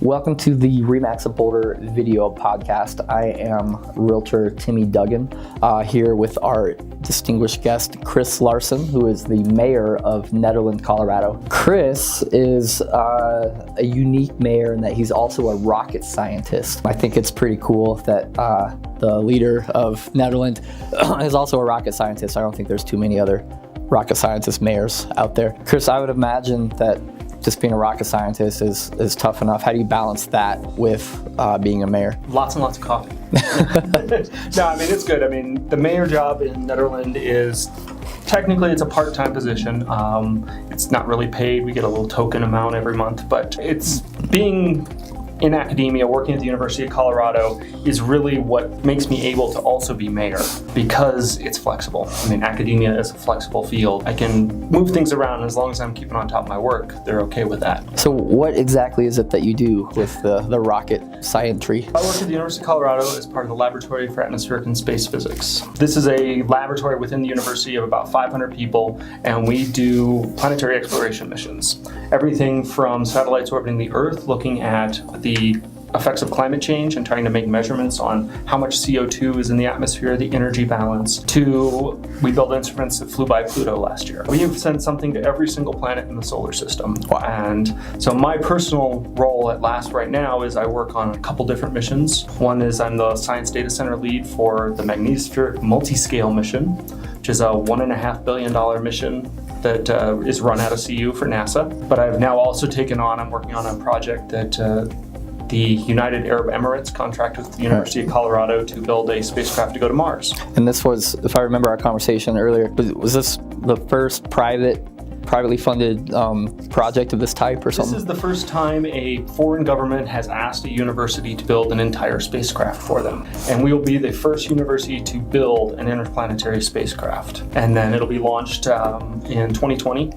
Welcome to the Remax of Boulder video podcast. I am realtor Timmy Duggan here with our distinguished guest, Kristopher Larsen, who is the mayor of Nederland, Colorado. Kris is a unique mayor in that he's also a rocket scientist. I think it's pretty cool that the leader of Nederland is also a rocket scientist. I don't think there's too many other rocket scientist mayors out there. Kris, I would imagine that just being a rocket scientist is tough enough. How do you balance that with being a mayor? Lots and lots of coffee. No, I mean, it's good. I mean, the mayor job in Nederland is, technically it's a part-time position. It's not really paid. We get a little token amount every month, but it's being in academia, working at the University of Colorado is really what makes me able to also be mayor because it's flexible. I mean, academia is a flexible field. I can move things around, and as long as I'm keeping on top of my work, they're okay with that. So what exactly is it that you do with the rocket scientry? I work at the University of Colorado as part of the Laboratory for Atmospheric and Space Physics. This is a laboratory within the university of about 500 people, and we do planetary exploration missions. Everything from satellites orbiting the Earth, looking at the effects of climate change and trying to make measurements on how much CO2 is in the atmosphere, the energy balance, to we built instruments that flew by Pluto last year. We have sent something to every single planet in the solar system. Wow. And so my personal role at LAST right now is I work on a couple different missions. One is I'm the Science Data Center lead for the Magnetospheric Multiscale mission, which is a $1.5 billion mission that is run out of CU for NASA. But I've now also I'm working on a project that the United Arab Emirates contracted with the University of Colorado to build a spacecraft to go to Mars. And this was, if I remember our conversation earlier, was this the first privately funded project of this type or something? This is the first time a foreign government has asked a university to build an entire spacecraft for them. And we will be the first university to build an interplanetary spacecraft. And then it'll be launched in 2020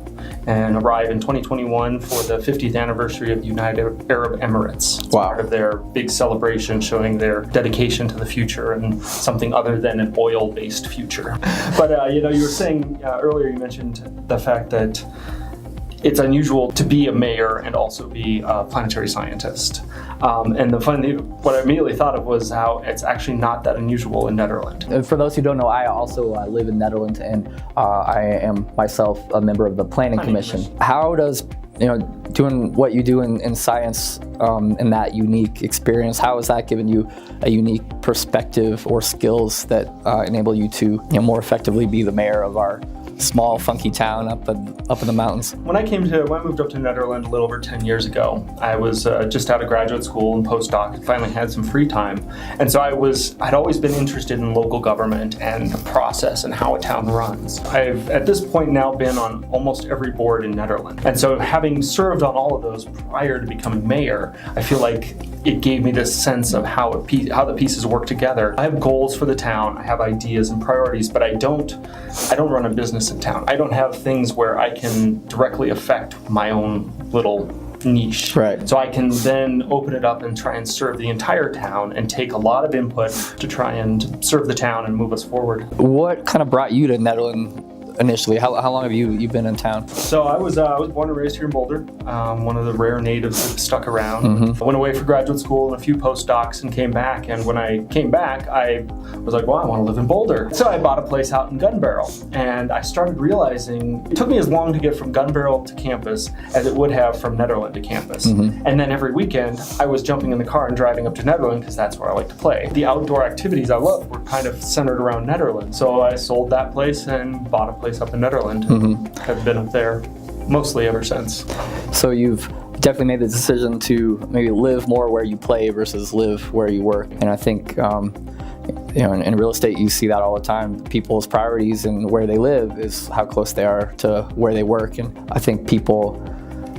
and arrive in 2021 for the 50th anniversary of the United Arab Emirates. It's Wow. part of their big celebration showing their dedication to the future and something other than an oil-based future. But you were saying earlier, you mentioned the fact that it's unusual to be a mayor and also be a planetary scientist. And what I immediately thought of was how it's actually not that unusual in Nederland. And for those who don't know, I also live in Nederland, and I am myself a member of the Planning Commission. How does doing what you do in science and that unique experience, how has that given you a unique perspective or skills that enable you to more effectively be the mayor of our small, funky town up in the mountains? When I moved up to Nederland a little over 10 years ago, I was just out of graduate school and postdoc and finally had some free time. And so I'd always been interested in local government and the process and how a town runs. I've, at this point, now been on almost every board in Nederland. And so having served on all of those prior to becoming mayor, I feel like it gave me this sense of how the pieces work together. I have goals for the town, I have ideas and priorities, but I don't run a business in town. I don't have things where I can directly affect my own little niche. Right. So I can then open it up and try and serve the entire town and take a lot of input to try and serve the town and move us forward. What kind of brought you to Nederland initially? How long have you been in town? So I was born and raised here in Boulder, one of the rare natives that stuck around. Mm-hmm. I went away for graduate school and a few postdocs and came back. And when I came back, I was like, well, I want to live in Boulder. So I bought a place out in Gun Barrel. And I started realizing it took me as long to get from Gun Barrel to campus as it would have from Nederland to campus. Mm-hmm. And then every weekend, I was jumping in the car and driving up to Nederland because that's where I like to play. The outdoor activities I loved were kind of centered around Nederland. So I sold that place and bought a place up in Nederland. Mm-hmm. Have been up there mostly ever since. So you've definitely made the decision to maybe live more where you play versus live where you work. And I think in real estate you see that all the time. People's priorities and where they live is how close they are to where they work. And I think people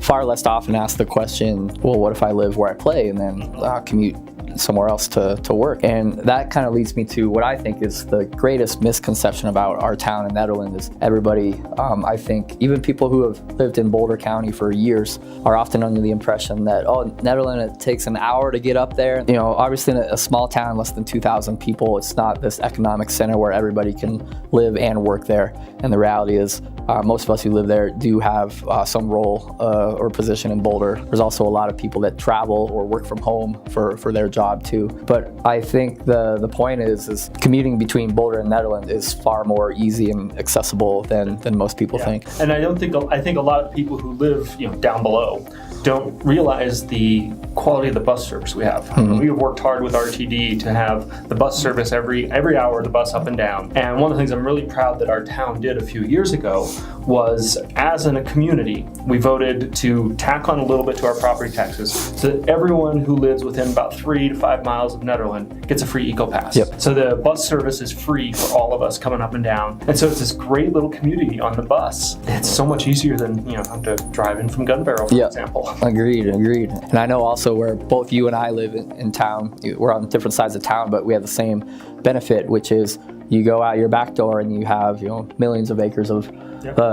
far less often ask the question, well, what if I live where I play and then commute somewhere else to work. And that kind of leads me to what I think is the greatest misconception about our town in Netherlands is everybody, I think, even people who have lived in Boulder County for years are often under the impression that, oh, Netherlands, it takes an hour to get up there. You know, obviously in a small town, less than 2,000 people, it's not this economic center where everybody can live and work there. And the reality is most of us who live there do have some role or position in Boulder. There's also a lot of people that travel or work from home for their job too. But I think the point is commuting between Boulder and Netherlands is far more easy and accessible than most people think. And I think a lot of people who live, you know, down below don't realize the quality of the bus service we have. We have worked hard with RTD to have the bus service every hour, the bus up and down. And one of the things I'm really proud that our town did a few years ago was, as in a community, we voted to tack on a little bit to our property taxes so that everyone who lives within about 3 to 5 miles of Nederland gets a free eco pass. Yep. So the bus service is free for all of us coming up and down. And so it's this great little community on the bus. It's so much easier than, you know, having to drive in from Gun Barrel, for example. Agreed. And I know also where both you and I live in town, we're on different sides of town, but we have the same benefit, which is you go out your back door and you have, you know, millions of acres of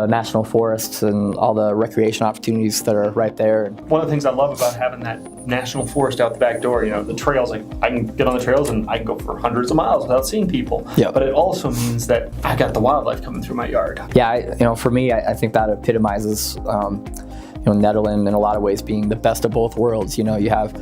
national forests and all the recreation opportunities that are right there. One of the things I love about having that national forest out the back door, you know, the trails, like I can get on the trails and I can go for hundreds of miles without seeing people. But it also means that I got the wildlife coming through my yard. Yeah, for me, I think that epitomizes Nederland in a lot of ways being the best of both worlds. You know, you have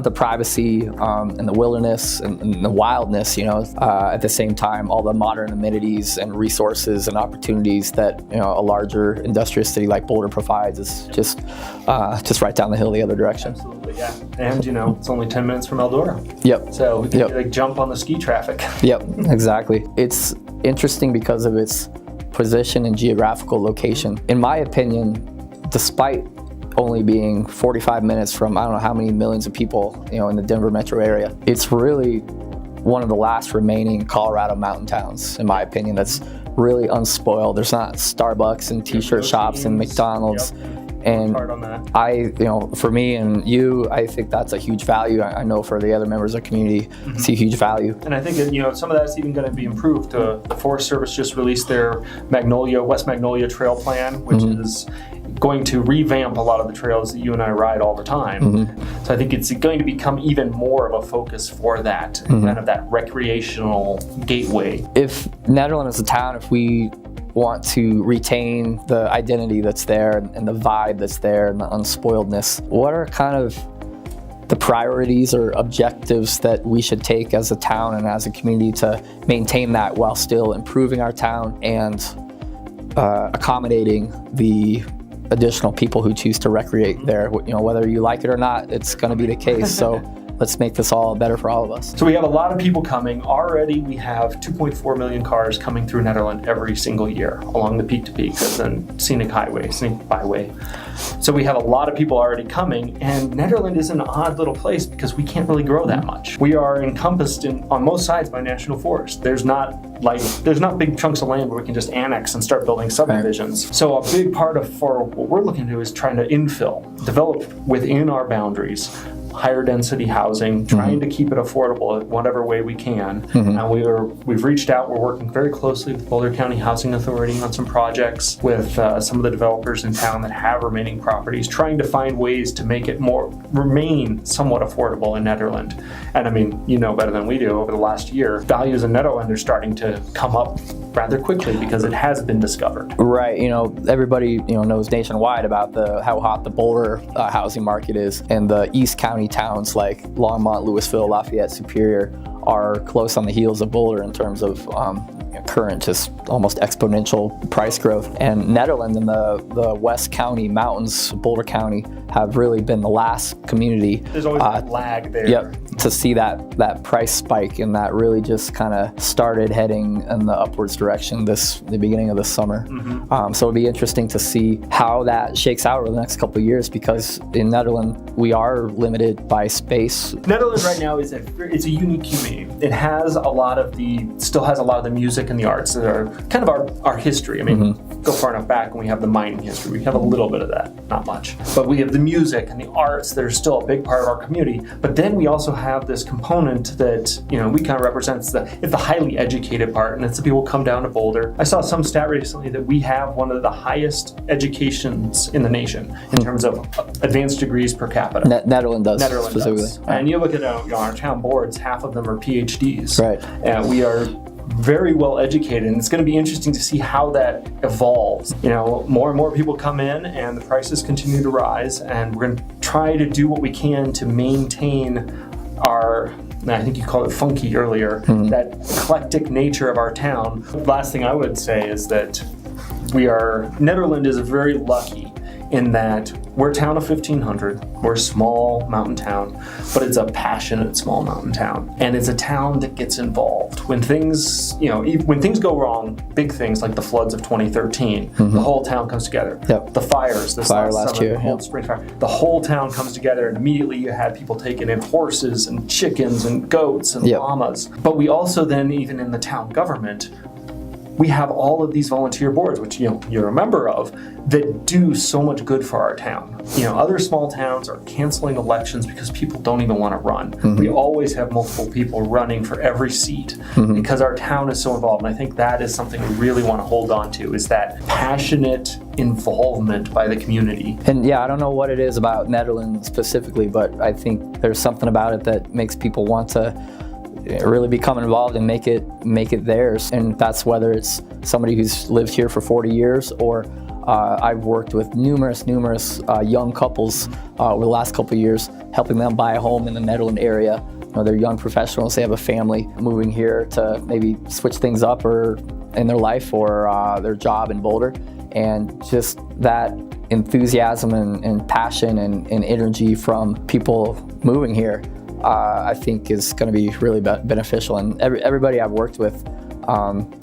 the privacy and the wilderness and the wildness, you know, at the same time, all the modern amenities and resources and opportunities that, you know, a larger industrious city like Boulder provides is just right down the hill the other direction. Absolutely, yeah. And, you know, it's only 10 minutes from Eldora. Yep. So we can like jump on the ski traffic. Yep, exactly. It's interesting because of its position and geographical location. In my opinion, despite only being 45 minutes from I don't know how many millions of people, you know, in the Denver metro area, it's really one of the last remaining Colorado mountain towns, in my opinion, that's really unspoiled. There's not Starbucks and t-shirt shops and McDonald's. And hard on that. For me and you, I think that's a huge value. I know for the other members of the community, it's a huge value. And I think that, you know, some of that's even going to be improved. The Forest Service just released their West Magnolia Trail Plan, which is going to revamp a lot of the trails that you and I ride all the time. So I think it's going to become even more of a focus for that, kind of that recreational gateway. If Nederland is a town, if we want to retain the identity that's there and the vibe that's there and the unspoiledness, what are kind of the priorities or objectives that we should take as a town and as a community to maintain that while still improving our town and accommodating the additional people who choose to recreate there? You know, whether you like it or not, it's going to be the case. So let's make this all better for all of us. So we have a lot of people coming. Already we have 2.4 million cars coming through Nederland every single year along the peak-to-peak and scenic byway. So we have a lot of people already coming, and Nederland is an odd little place because we can't really grow that much. We are encompassed on most sides by national forest. There's not big chunks of land where we can just annex and start building subdivisions. Right. So a big part for what we're looking to do is trying to develop within our boundaries higher density housing, trying to keep it affordable in whatever way we can. And we've reached out. We're working very closely with Boulder County Housing Authority on some projects with some of the developers in town that have remaining properties, trying to find ways to make it remain somewhat affordable in Nederland. And I mean, you know better than we do, over the last year, values in Nederland are starting to come up rather quickly because it has been discovered. Right. You know, everybody, you know, knows nationwide about how hot the Boulder housing market is, and the East County towns like Longmont, Louisville, Lafayette, Superior are close on the heels of Boulder in terms of current, just almost exponential price growth. And Nederland and the West County mountains, Boulder County, have really been the last community. There's always that lag there. Yep, to see that price spike, and that really just kind of started heading in the upwards direction the beginning of this summer. So it'll be interesting to see how that shakes out over the next couple of years, because in Nederland we are limited by space. Nederland right now it's a unique community. It has still has a lot of the music and the arts that are kind of our history. I mean, go far enough back and we have the mining history. We have a little bit of that, not much. But we have the music and the arts that are still a big part of our community. But then we also have this component that, we kind of represents it's the highly educated part, and it's the people who come down to Boulder. I saw some stat recently that we have one of the highest educations in the nation in terms of advanced degrees per capita. Nederland does. Does. And you look at our town boards, half of them are PhDs. Right. And we are very well educated, and it's going to be interesting to see how that evolves. More and more people come in and the prices continue to rise, and we're going to try to do what we can to maintain our, I think you called it funky earlier, that eclectic nature of our town. The last thing I would say is that Nederland is very lucky in that we're a town of 1,500. We're a small mountain town, but it's a passionate small mountain town. And it's a town that gets involved. When things go wrong, big things like the floods of 2013, the whole town comes together. Yep. The fires, this fire last summer, year, the Cold Spring fire, the whole town comes together, and immediately you had people taking in horses and chickens and goats and llamas. But we also then, even in the town government, we have all of these volunteer boards, which you're a member of, that do so much good for our town. Other small towns are canceling elections because people don't even want to run. We always have multiple people running for every seat because our town is so involved. And I think that is something we really want to hold on to, is that passionate involvement by the community. And I don't know what it is about Nederland specifically, but I think there's something about it that makes people want to really become involved and make it theirs. And that's whether it's somebody who's lived here for 40 years or I've worked with numerous young couples over the last couple of years, helping them buy a home in the Nederland area. They're young professionals, they have a family moving here to maybe switch things up or in their life or their job in Boulder. And just that enthusiasm and passion and energy from people moving here, I think is going to be really beneficial. And everybody I've worked with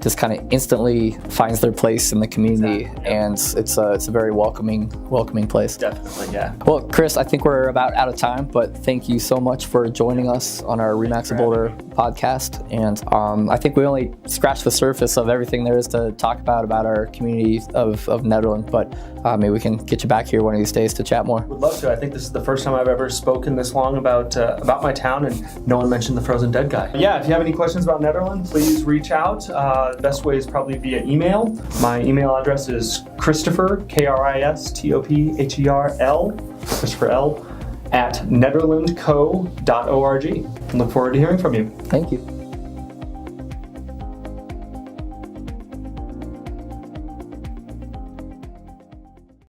just kind of instantly finds their place in the community, and it's a very welcoming place. Definitely, yeah. Well, Kris, I think we're about out of time, but thank you so much for joining us on our Remax of Boulder podcast. And I think we only scratched the surface of everything there is to talk about our community of Nederland, but maybe we can get you back here one of these days to chat more. Would love to. I think this is the first time I've ever spoken this long about my town, and no one mentioned the frozen dead guy. Yeah, if you have any questions about Nederland, please reach out. Best way is probably via email. My email address is Kristopher, Kristopherl, Christopher L, @nederlandco.org. Look forward to hearing from you. Thank you.